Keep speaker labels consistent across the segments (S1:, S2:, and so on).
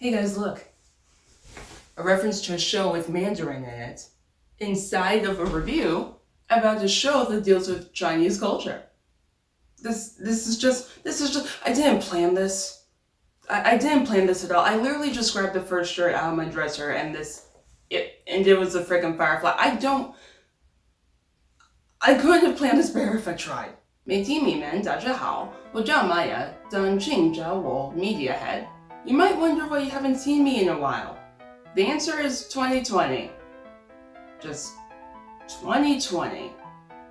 S1: Hey guys, look. A reference to a show with Mandarin in it, inside of a review about a show that deals with Chinese culture. This is just, I didn't plan this. I didn't plan this at all. I literally just grabbed the first shirt out of my dresser and it was a freaking firefly. I couldn't have planned this better if I tried. 美籍迷们，大家好，我叫 Maya， 但请叫我 MediaHead. You might wonder why you haven't seen me in a while. The answer is 2020. Just 2020.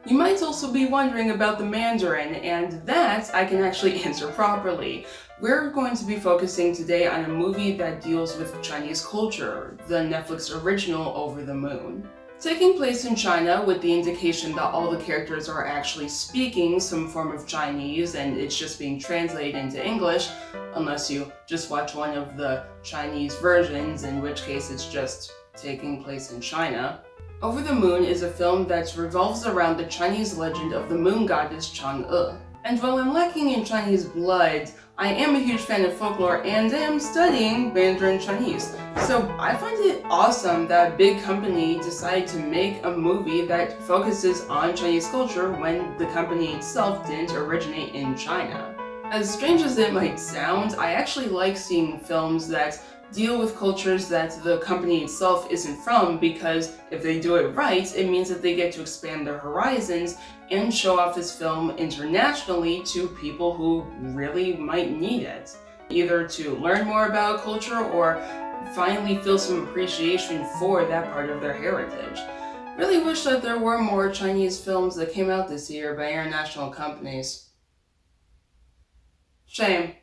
S1: You might also be wondering about the Mandarin, and that I can actually answer properly. We're going to be focusing today on a movie that deals with Chinese culture, the Netflix original Over the Moon. Taking place in China with the indication that all the characters are actually speaking some form of Chinese and it's just being translated into English, unless you just watch one of the Chinese versions, in which case it's just taking place in China. Over the Moon is a film that revolves around the Chinese legend of the moon goddess Chang'e. And while I'm lacking in Chinese blood, I am a huge fan of folklore and am studying Mandarin Chinese. So I find it awesome that a big company decided to make a movie that focuses on Chinese culture when the company itself didn't originate in China. As strange as it might sound, I actually like seeing films that deal with cultures that the company itself isn't from, because if they do it right, it means that they get to expand their horizons and show off this film internationally to people who really might need it, either to learn more about culture or finally feel some appreciation for that part of their heritage. Really wish that there were more Chinese films that came out this year by international companies. Shame.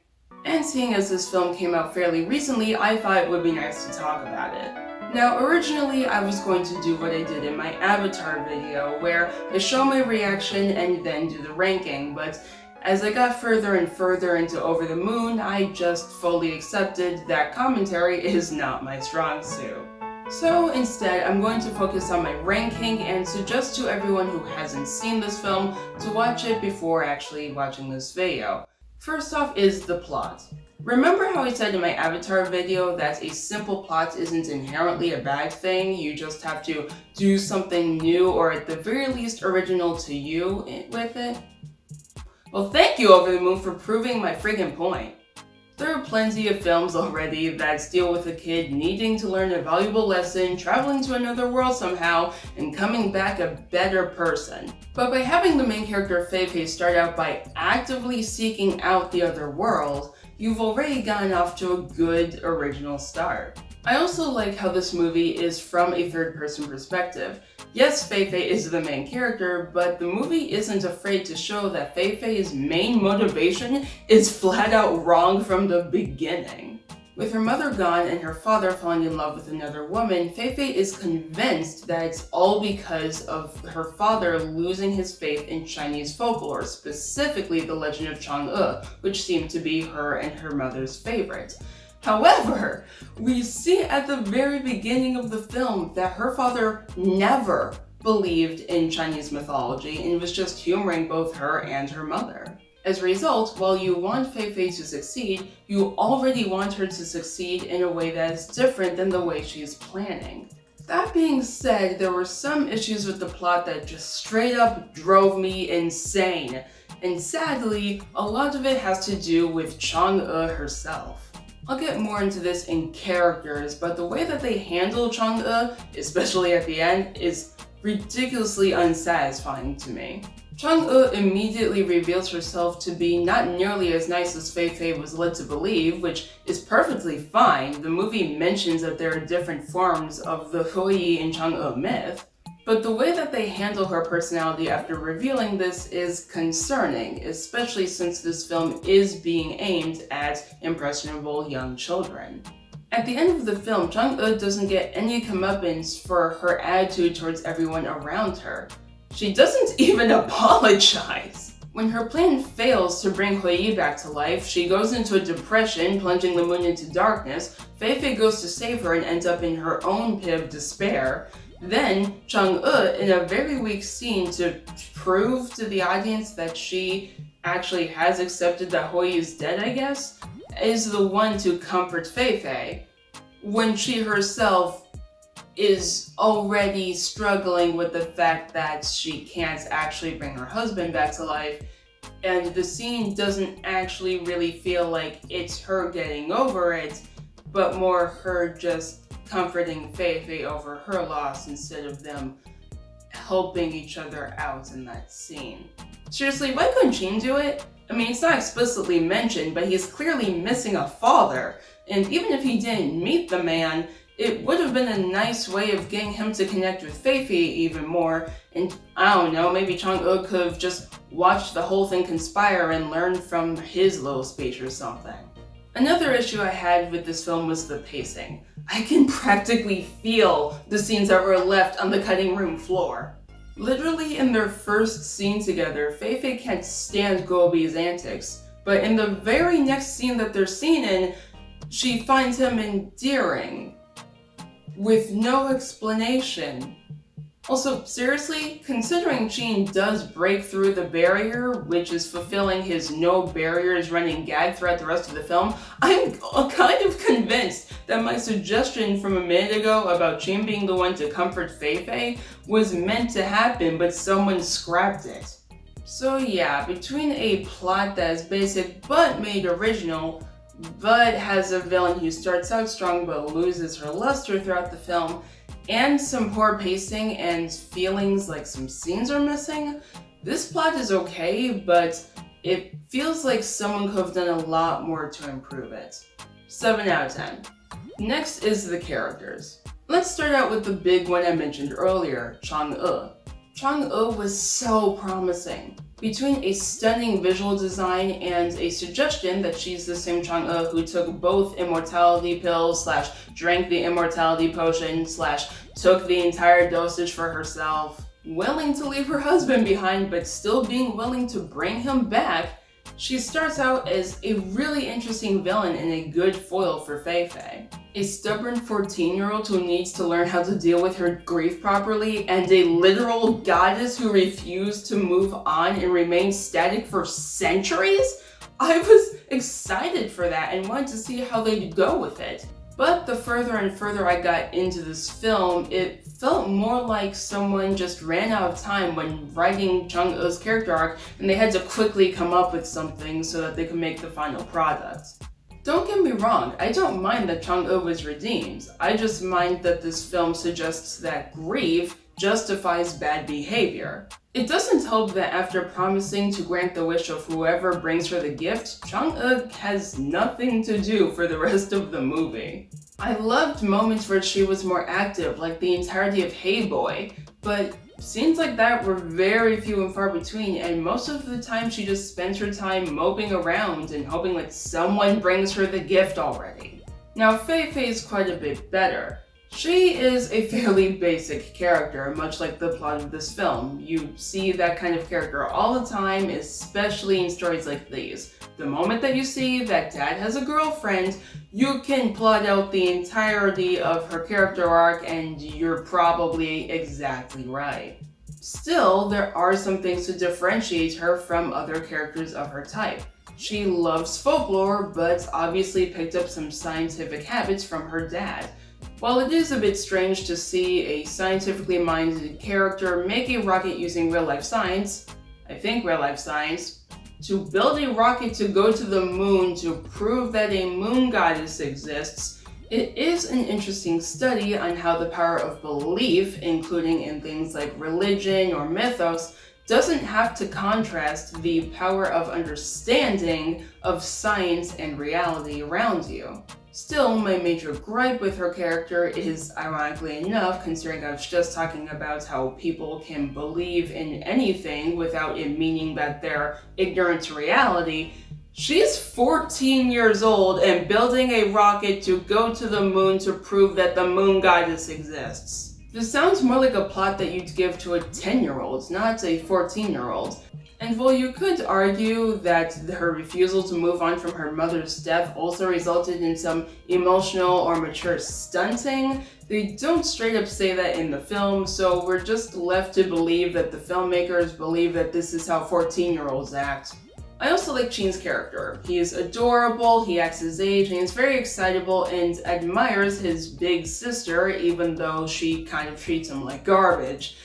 S1: And seeing as this film came out fairly recently, I thought it would be nice to talk about it. Now, originally I was going to do what I did in my Avatar video, where I show my reaction and then do the ranking, but as I got further and further into Over the Moon, I just fully accepted that commentary is not my strong suit. So instead, I'm going to focus on my ranking and suggest to everyone who hasn't seen this film to watch it before actually watching this video. First off is the plot. Remember how I said in my Avatar video that a simple plot isn't inherently a bad thing, you just have to do something new or at the very least original to you with it? Well, thank you, Over the Moon, for proving my friggin' point. There are plenty of films already that deal with a kid needing to learn a valuable lesson, traveling to another world somehow, and coming back a better person. But by having the main character Fei start out by actively seeking out the other world, you've already gotten off to a good original start. I also like how this movie is from a third-person perspective. Yes, Fei is the main character, but the movie isn't afraid to show that Fei's main motivation is flat out wrong from the beginning. With her mother gone and her father falling in love with another woman, Fei is convinced that it's all because of her father losing his faith in Chinese folklore, specifically the legend of Chang'e, which seemed to be her and her mother's favorite. However, we see at the very beginning of the film that her father never believed in Chinese mythology and was just humoring both her and her mother. As a result, while you want Fei to succeed, you already want her to succeed in a way that is different than the way she's planning. That being said, there were some issues with the plot that just straight up drove me insane. And sadly, a lot of it has to do with Chang'e herself. I'll get more into this in characters, but the way that they handle Chang'e, especially at the end, is ridiculously unsatisfying to me. Chang'e immediately reveals herself to be not nearly as nice as Fei was led to believe, which is perfectly fine. The movie mentions that there are different forms of the Hui and Chang'e myth. But the way that they handle her personality after revealing this is concerning, especially since this film is being aimed at impressionable young children. At the end of the film, Chang'e doesn't get any comeuppance for her attitude towards everyone around her. She doesn't even apologize. When her plan fails to bring Hui back to life, she goes into a depression, plunging the moon into darkness. Fei goes to save her and ends up in her own pit of despair. Then, Chang'e, in a very weak scene to prove to the audience that she actually has accepted that Hui is dead, I guess, is the one to comfort Fei Fei when she herself is already struggling with the fact that she can't actually bring her husband back to life, and the scene doesn't actually really feel like it's her getting over it, but more her just comforting Fei Fei over her loss instead of them helping each other out in that scene. Seriously, why couldn't Jean do it? I mean, it's not explicitly mentioned, but he's clearly missing a father, and even if he didn't meet the man, it would have been a nice way of getting him to connect with Fei Fei even more, and I don't know, maybe Chang-e could have just watched the whole thing conspire and learned from his little speech or something. Another issue I had with this film was the pacing. I can practically feel the scenes that were left on the cutting room floor. Literally in their first scene together, Fei Fei can't stand Gobi's antics, but in the very next scene that they're seen in, she finds him endearing, with no explanation. Also, seriously, considering Jean does break through the barrier, which is fulfilling his no barriers running gag throughout the rest of the film, I'm kind of convinced that my suggestion from a minute ago about Jean being the one to comfort Fei Fei was meant to happen, but someone scrapped it. So yeah, between a plot that is basic but made original, but has a villain who starts out strong but loses her luster throughout the film, and some poor pacing and feelings like some scenes are missing, this plot is okay, but it feels like someone could have done a lot more to improve it. 7 out of 10. Next is the characters. Let's start out with the big one I mentioned earlier, Chang-e. Chang-e was so promising. Between a stunning visual design and a suggestion that she's the same Chang-e who took both immortality pills / drank the immortality potion / took the entire dosage for herself, willing to leave her husband behind but still being willing to bring him back, she starts out as a really interesting villain and a good foil for Fei Fei. A stubborn 14-year-old who needs to learn how to deal with her grief properly, and a literal goddess who refused to move on and remain static for centuries? I was excited for that and wanted to see how they'd go with it. But the further and further I got into this film, it felt more like someone just ran out of time when writing Chang-e's character arc and they had to quickly come up with something so that they could make the final product. Don't get me wrong, I don't mind that Chang-e was redeemed. I just mind that this film suggests that grief justifies bad behavior. It doesn't help that after promising to grant the wish of whoever brings her the gift, Chang-e has nothing to do for the rest of the movie. I loved moments where she was more active, like the entirety of Hey Boy, but scenes like that were very few and far between, and most of the time she just spent her time moping around and hoping that someone brings her the gift already. Now Fei Fei is quite a bit better. She is a fairly basic character, much like the plot of this film. You see that kind of character all the time, especially in stories like these. The moment that you see that dad has a girlfriend, you can plot out the entirety of her character arc and you're probably exactly right. Still, there are some things to differentiate her from other characters of her type. She loves folklore, but obviously picked up some scientific habits from her dad. While it is a bit strange to see a scientifically minded character make a rocket using real-life science, I think real-life science, to build a rocket to go to the moon to prove that a moon goddess exists, it is an interesting study on how the power of belief, including in things like religion or mythos, doesn't have to contrast the power of understanding of science and reality around you. Still, my major gripe with her character is, ironically enough, considering I was just talking about how people can believe in anything without it meaning that they're ignorant to reality, she's 14 years old and building a rocket to go to the moon to prove that the moon goddess exists. This sounds more like a plot that you'd give to a 10-year-old, not a 14-year-old. And while you could argue that her refusal to move on from her mother's death also resulted in some emotional or mature stunting, they don't straight up say that in the film, so we're just left to believe that the filmmakers believe that this is how 14-year-olds act. I also like Chin's character. He is adorable, he acts his age, and he's very excitable and admires his big sister even though she kind of treats him like garbage.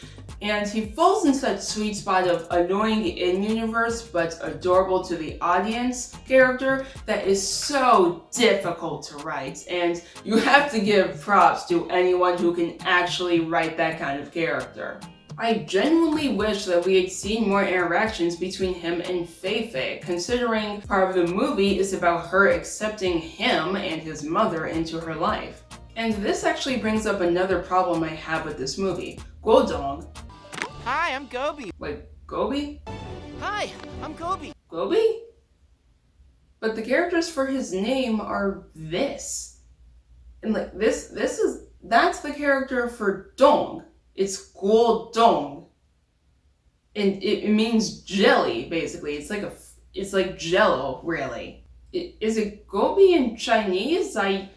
S1: And he falls into that sweet spot of annoying in-universe but adorable to the audience character that is so difficult to write, and you have to give props to anyone who can actually write that kind of character. I genuinely wish that we had seen more interactions between him and Fei-Fei, considering part of the movie is about her accepting him and his mother into her life. And this actually brings up another problem I have with this movie. Guodong.
S2: Hi, I'm Gobi.
S1: Wait, Gobi?
S2: Hi, I'm Gobi.
S1: Gobi? But the characters for his name are this. And like that's the character for Dong. It's Guodong. And it means jelly, basically. It's like jello, really. Is it Gobi in Chinese? I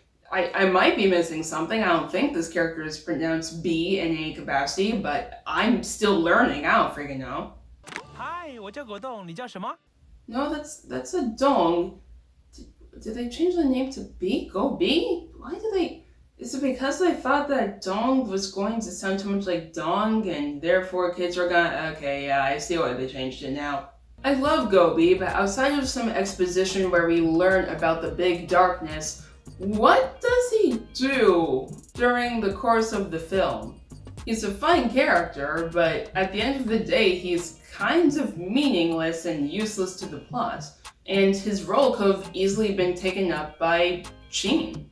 S1: might be missing something. I don't think this character is pronounced B in any capacity, but I'm still learning. I don't freaking know.
S2: Hi, 我叫果冻，你叫什么?
S1: No, that's a Dong. Did they change the name to B? Go B? Why did they? Is it because they thought that Dong was going to sound too much like Dong, and therefore kids are gonna... Okay, yeah, I see why they changed it now. I love Gobi, but outside of some exposition where we learn about the big darkness, what does he do during the course of the film? He's a fun character, but at the end of the day, he's kind of meaningless and useless to the plot, and his role could have easily been taken up by Chin.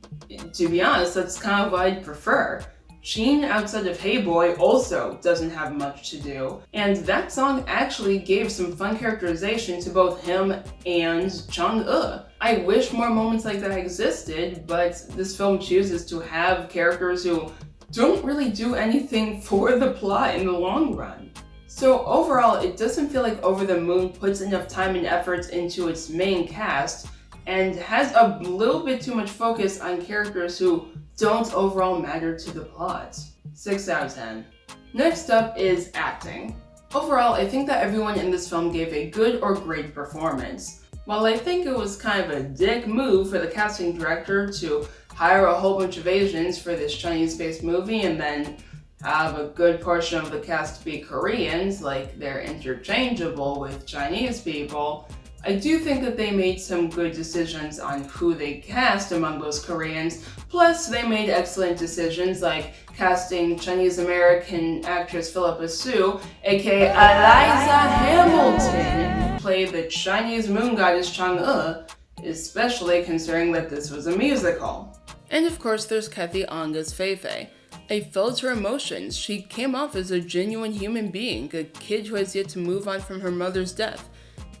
S1: To be honest, that's kind of what I'd prefer. Chin, outside of Hey Boy, also doesn't have much to do, and that song actually gave some fun characterization to both him and Chang'e. I wish more moments like that existed, but this film chooses to have characters who don't really do anything for the plot in the long run. So overall, it doesn't feel like Over the Moon puts enough time and effort into its main cast, and has a little bit too much focus on characters who don't overall matter to the plot. 6 out of 10. Next up is acting. Overall, I think that everyone in this film gave a good or great performance. While I think it was kind of a dick move for the casting director to hire a whole bunch of Asians for this Chinese-based movie and then have a good portion of the cast be Koreans, like they're interchangeable with Chinese people, I do think that they made some good decisions on who they cast among those Koreans, plus they made excellent decisions like casting Chinese-American actress Philippa Sue, aka Eliza Hamilton, to play the Chinese moon goddess Chang'e, especially considering that this was a musical. And of course there's Kathy Ang as Fei-Fei. I felt her emotions. She came off as a genuine human being, a kid who has yet to move on from her mother's death.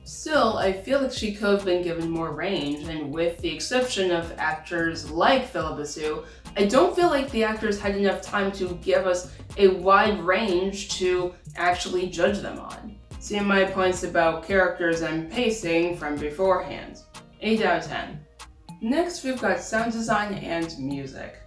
S1: Still, I feel like she could have been given more range, and with the exception of actors like Philippa Sue, I don't feel like the actors had enough time to give us a wide range to actually judge them on. See my points about characters and pacing from beforehand. 8 out of 10. Next, we've got sound design and music.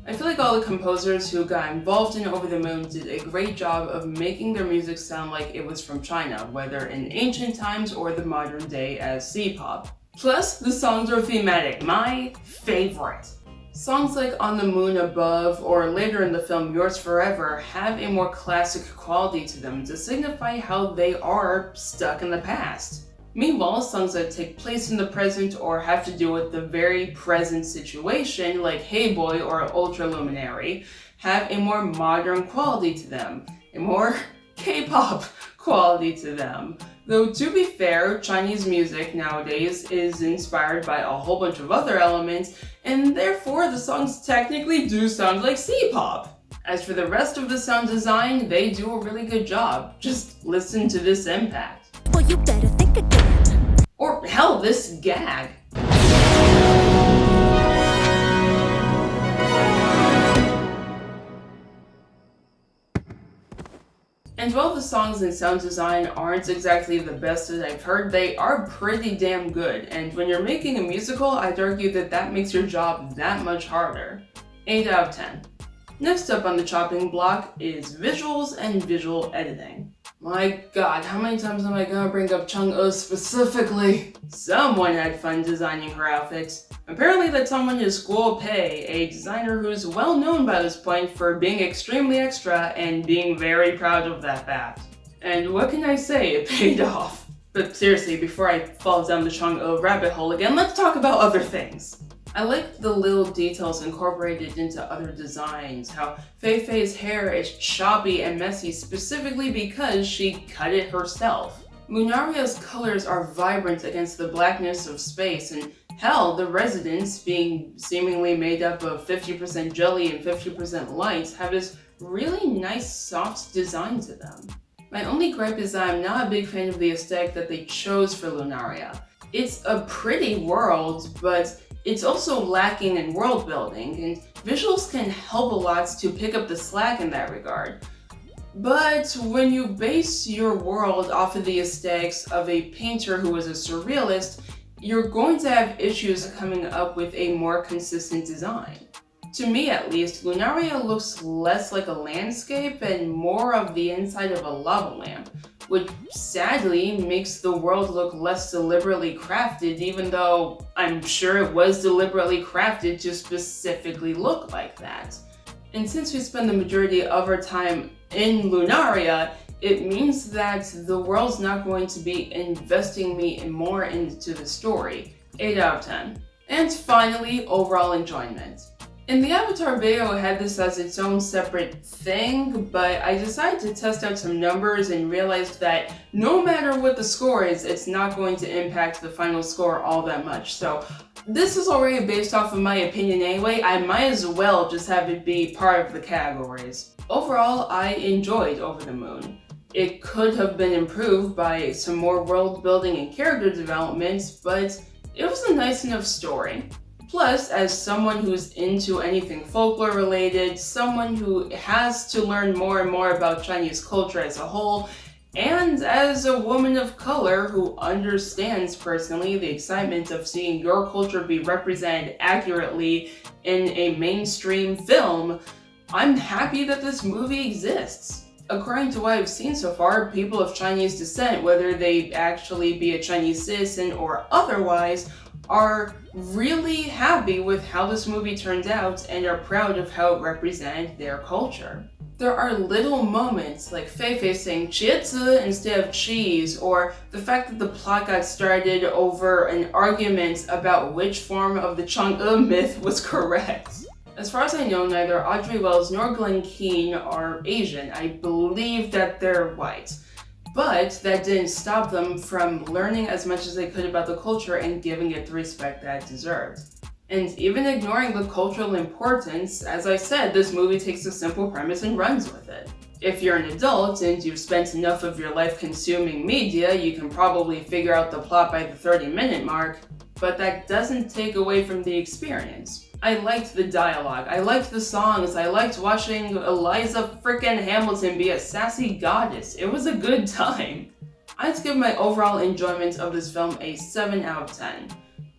S1: I feel like all the composers who got involved in Over the Moon did a great job of making their music sound like it was from China, whether in ancient times or the modern day as C-pop. Plus, the songs are thematic, my favorite. Songs like On the Moon Above or later in the film Yours Forever have a more classic quality to them to signify how they are stuck in the past. Meanwhile, songs that take place in the present or have to do with the very present situation, like Hey Boy or Ultra Luminary, have a more modern quality to them, a more K-pop quality to them. Though to be fair, Chinese music nowadays is inspired by a whole bunch of other elements, and therefore the songs technically do sound like C-pop. As for the rest of the sound design, they do a really good job. Just listen to this impact.
S3: Well, you better think again.
S1: Or hell, this gag. And while the songs and sound design aren't exactly the best that I've heard, they are pretty damn good. And when you're making a musical, I'd argue that that makes your job that much harder. 8 out of 10. Next up on the chopping block is visuals and visual editing. My god, how many times am I gonna bring up Chung-E specifically? Someone had fun designing her outfits. Apparently that someone is Guo Pei, a designer who's well known by this point for being extremely extra and being very proud of that fact. And what can I say, it paid off. But seriously, before I fall down the Chung-E rabbit hole again, let's talk about other things. I liked the little details incorporated into other designs, how Fei Fei's hair is choppy and messy specifically because she cut it herself. Lunaria's colors are vibrant against the blackness of space, and hell, the residents, being seemingly made up of 50% jelly and 50% light, have this really nice soft design to them. My only gripe is that I'm not a big fan of the aesthetic that they chose for Lunaria. It's a pretty world, but it's also lacking in world building, and visuals can help a lot to pick up the slack in that regard. But when you base your world off of the aesthetics of a painter who was a surrealist, you're going to have issues coming up with a more consistent design. To me at least, Lunaria looks less like a landscape and more of the inside of a lava lamp, which sadly makes the world look less deliberately crafted, even though I'm sure it was deliberately crafted to specifically look like that. And since we spend the majority of our time in Lunaria, it means that the world's not going to be investing me more into the story. 8 out of 10. And finally, overall enjoyment. In the Avatar video, I had this as its own separate thing, but I decided to test out some numbers and realized that no matter what the score is, it's not going to impact the final score all that much. So this is already based off of my opinion anyway, I might as well just have it be part of the categories. Overall, I enjoyed Over the Moon. It could have been improved by some more world building and character development, but it was a nice enough story. Plus, as someone who's into anything folklore related, someone who has to learn more and more about Chinese culture as a whole, and as a woman of color who understands personally the excitement of seeing your culture be represented accurately in a mainstream film, I'm happy that this movie exists. According to what I've seen so far, people of Chinese descent, whether they actually be a Chinese citizen or otherwise, are really happy with how this movie turned out and are proud of how it represented their culture. There are little moments like Fei Fei saying 茄子 instead of cheese, or the fact that the plot got started over an argument about which form of the Chang'e myth was correct. As far as I know, neither Audrey Wells nor Glenn Keane are Asian. I believe that they're white. But that didn't stop them from learning as much as they could about the culture and giving it the respect that it deserved. And even ignoring the cultural importance, as I said, this movie takes a simple premise and runs with it. If you're an adult and you've spent enough of your life consuming media, you can probably figure out the plot by the 30-minute mark, but that doesn't take away from the experience. I liked the dialogue, I liked the songs, I liked watching Eliza frickin' Hamilton be a sassy goddess. It was a good time. I'd give my overall enjoyment of this film a 7 out of 10.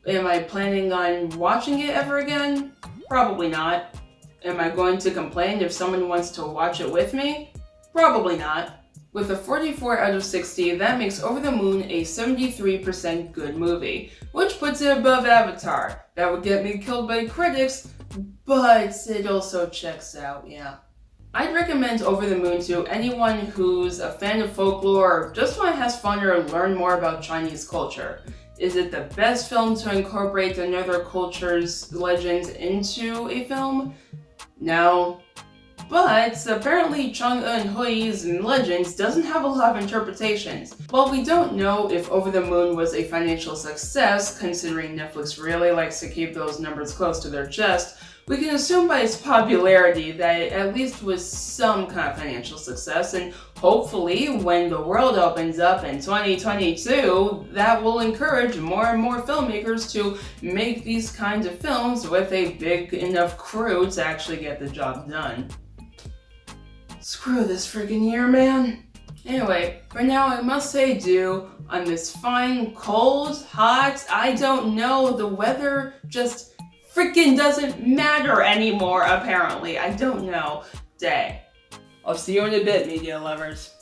S1: Am I planning on watching it ever again? Probably not. Am I going to complain if someone wants to watch it with me? Probably not. With a 44 out of 60, that makes Over the Moon a 73% good movie, which puts it above Avatar. That would get me killed by critics, but it also checks out, yeah. I'd recommend Over the Moon to anyone who's a fan of folklore or just one has fun or learn more about Chinese culture. Is it the best film to incorporate another culture's legends into a film? No. But apparently Chang'e and Hui's legends doesn't have a lot of interpretations. While we don't know if Over the Moon was a financial success, considering Netflix really likes to keep those numbers close to their chest, we can assume by its popularity that it at least was some kind of financial success, and hopefully when the world opens up in 2022, that will encourage more and more filmmakers to make these kinds of films with a big enough crew to actually get the job done. Screw this friggin' year, man. Anyway, for now I must say adieu on this fine, cold, hot, I don't know, the weather just freaking doesn't matter anymore, apparently. I don't know. Dang. I'll see you in a bit, media lovers.